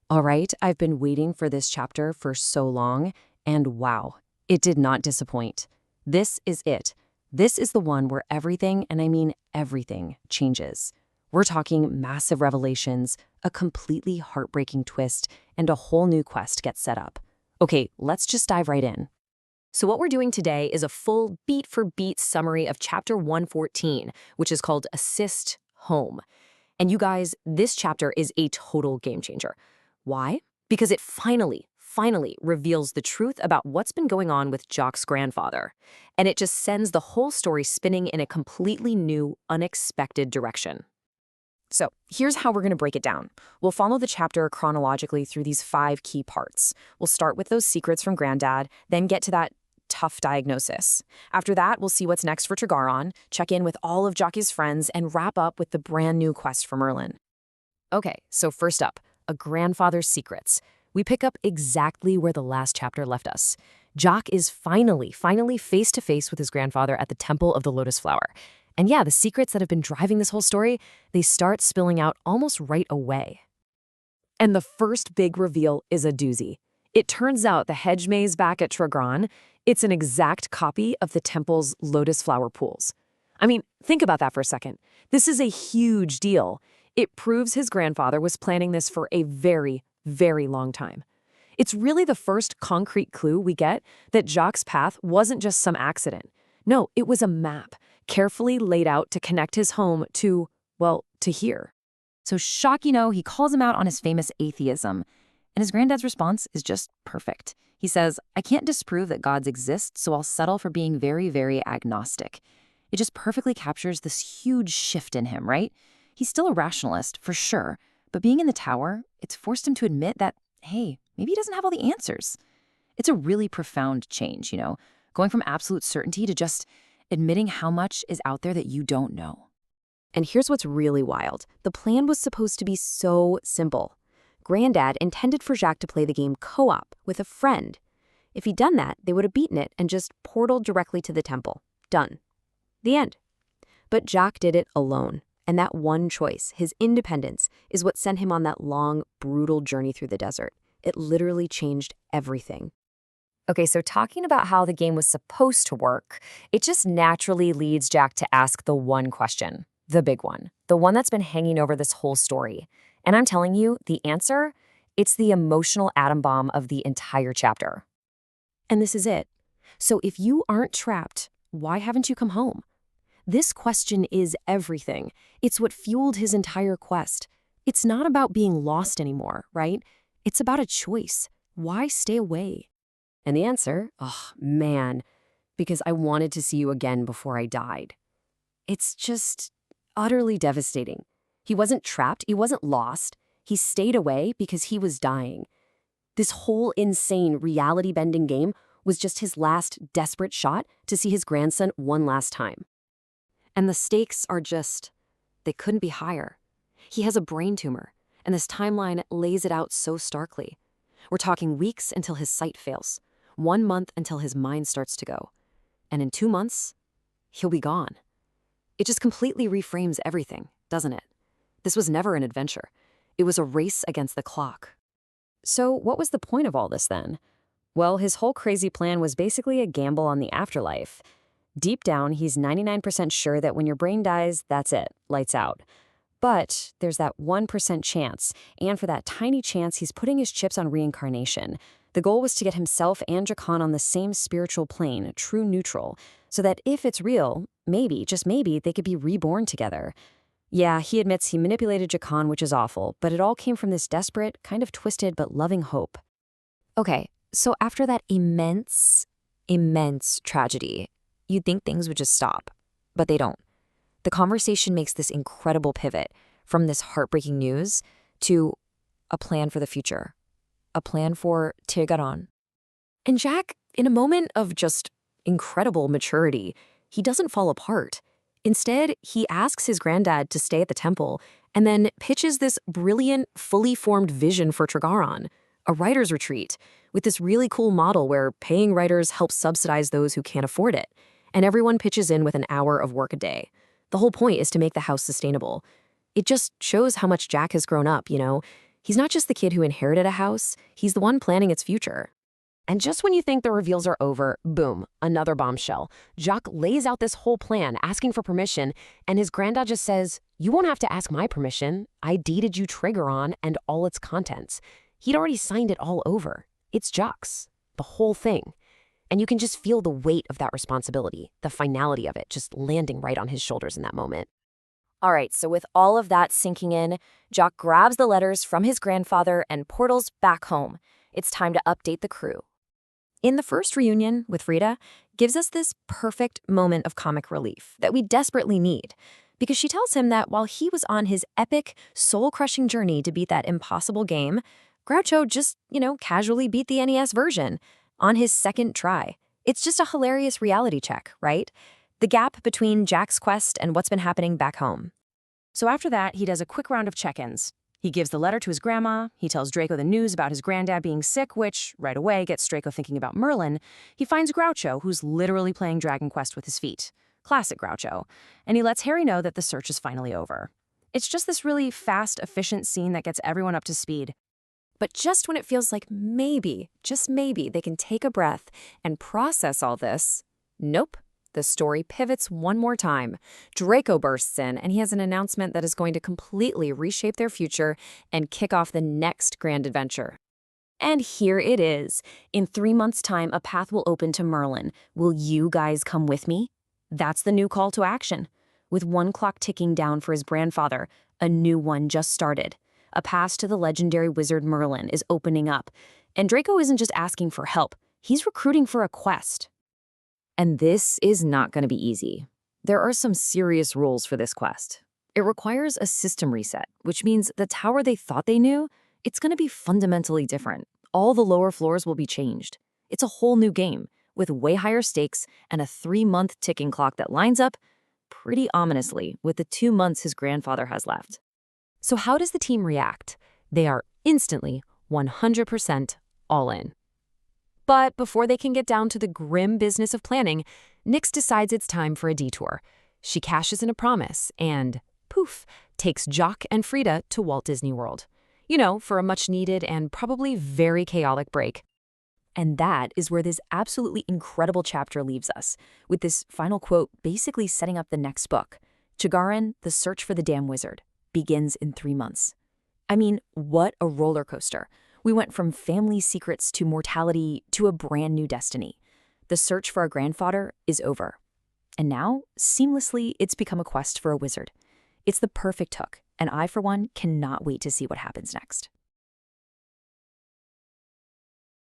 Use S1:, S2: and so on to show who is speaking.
S1: All right, I've been waiting for this chapter for so long, and wow, it did not disappoint. This is it. This is the one where everything, and I mean everything, changes. We're talking massive revelations, a completely heartbreaking twist, and a whole new quest gets set up. Okay, let's just dive right in. So what we're doing today is a full beat-for-beat summary of Chapter 114, which is called Assist Home. And you guys, this chapter is a total game changer. Why? Because it finally reveals the truth about what's been going on with Jock's grandfather. And it just sends the whole story spinning in a completely new, unexpected direction. So here's how we're going to break it down. We'll follow the chapter chronologically through these 5 key parts. We'll start with those secrets from Granddad, then get to that tough diagnosis. After that, we'll see what's next for Tregaron, check in with all of Jockey's friends, and wrap up with the brand new quest for Merlin. Okay, so first up, a grandfather's secrets. We pick up exactly where the last chapter left us. Jock is finally face to face with his grandfather at the Temple of the Lotus Flower. And yeah, the secrets that have been driving this whole story, they start spilling out almost right away. And the first big reveal is a doozy. It turns out the hedge maze back at Tregaron, it's an exact copy of the temple's lotus flower pools. I mean, think about that for a second. This is a huge deal. It proves his grandfather was planning this for a very long time. It's really the first concrete clue we get that Jock's path wasn't just some accident. No, it was a map, carefully laid out to connect his home to, well, to here. So Jock, he calls him out on his famous atheism. And his granddad's response is just perfect. He says, I can't disprove that gods exist, so I'll settle for being very agnostic. It just perfectly captures this huge shift in him, right? He's still a rationalist, for sure, but being in the tower, it's forced him to admit that, hey, maybe he doesn't have all the answers. It's a really profound change, going from absolute certainty to just admitting how much is out there that you don't know. And here's what's really wild. The plan was supposed to be so simple. Granddad intended for Jock to play the game co-op with a friend. If he'd done that, they would have beaten it and just portaled directly to the temple. Done. The end. But Jock did it alone. And that one choice, his independence, is what sent him on that long, brutal journey through the desert. It literally changed everything. Okay, so talking about how the game was supposed to work, it just naturally leads Jock to ask the one question, the big one, the one that's been hanging over this whole story. And I'm telling you, the answer, it's the emotional atom bomb of the entire chapter. And this is it. So if you aren't trapped, why haven't you come home? This question is everything. It's what fueled his entire quest. It's not about being lost anymore, right? It's about a choice. Why stay away? And the answer, oh man, because I wanted to see you again before I died. It's just utterly devastating. He wasn't trapped, he wasn't lost. He stayed away because he was dying. This whole insane reality-bending game was just his last desperate shot to see his grandson one last time. And the stakes are just, they couldn't be higher. He has a brain tumor, and this timeline lays it out so starkly. We're talking weeks until his sight fails, 1 month until his mind starts to go. And in 2 months, he'll be gone. It just completely reframes everything, doesn't it? This was never an adventure. It was a race against the clock. So what was the point of all this then? Well, his whole crazy plan was basically a gamble on the afterlife. Deep down, he's 99% sure that when your brain dies, that's it, lights out. But there's that 1% chance, and for that tiny chance, he's putting his chips on reincarnation. The goal was to get himself and Jacon on the same spiritual plane, true neutral, so that if it's real, maybe, just maybe, they could be reborn together. Yeah, he admits he manipulated Jacon, which is awful, but it all came from this desperate, kind of twisted but loving hope. Okay, so after that immense tragedy, you'd think things would just stop, but they don't. The conversation makes this incredible pivot from this heartbreaking news to a plan for the future, a plan for Tregaron. And Jack, in a moment of just incredible maturity, he doesn't fall apart. Instead, he asks his granddad to stay at the temple and then pitches this brilliant, fully formed vision for Tregaron, a writer's retreat, with this really cool model where paying writers help subsidize those who can't afford it, and everyone pitches in with an hour of work a day. The whole point is to make the house sustainable. It just shows how much Jack has grown up, He's not just the kid who inherited a house, he's the one planning its future. And just when you think the reveals are over, boom, another bombshell. Jacques lays out this whole plan, asking for permission, and his granddad just says, "You won't have to ask my permission. I deeded you Tregaron and all its contents." He'd already signed it all over. It's Jacques, the whole thing. And you can just feel the weight of that responsibility, the finality of it, just landing right on his shoulders in that moment. All right, so with all of that sinking in, Jacques grabs the letters from his grandfather and portals back home. It's time to update the crew. In the first reunion with Frida, gives us this perfect moment of comic relief that we desperately need, because she tells him that while he was on his epic, soul-crushing journey to beat that impossible game, Groucho just, casually beat the NES version on his second try. It's just a hilarious reality check, right? The gap between Jack's quest and what's been happening back home. So after that, he does a quick round of check-ins. He gives the letter to his grandma, he tells Draco the news about his granddad being sick, which, right away, gets Draco thinking about Merlin. He finds Groucho, who's literally playing Dragon Quest with his feet. Classic Groucho. And he lets Harry know that the search is finally over. It's just this really fast, efficient scene that gets everyone up to speed. But just when it feels like maybe, just maybe, they can take a breath and process all this, nope. The story pivots one more time. Draco bursts in, and he has an announcement that is going to completely reshape their future and kick off the next grand adventure. And here it is. In 3 months' time, a path will open to Merlin. Will you guys come with me? That's the new call to action. With one clock ticking down for his grandfather, a new one just started. A pass to the legendary wizard Merlin is opening up. And Draco isn't just asking for help. He's recruiting for a quest. And this is not going to be easy. There are some serious rules for this quest. It requires a system reset, which means the tower they thought they knew, it's going to be fundamentally different. All the lower floors will be changed. It's a whole new game, with way higher stakes and a 3-month ticking clock that lines up, pretty ominously, with the 2 months his grandfather has left. So how does the team react? They are instantly 100% all in. But before they can get down to the grim business of planning, Nyx decides it's time for a detour. She cashes in a promise and, poof, takes Jock and Frida to Walt Disney World. For a much-needed and probably very chaotic break. And that is where this absolutely incredible chapter leaves us, with this final quote basically setting up the next book. Tregaron, the search for the damn wizard, begins in 3 months. I mean, what a roller coaster. We went from family secrets to mortality to a brand new destiny. The search for our grandfather is over. And now, seamlessly, it's become a quest for a wizard. It's the perfect hook, and I, for one, cannot wait to see what happens next.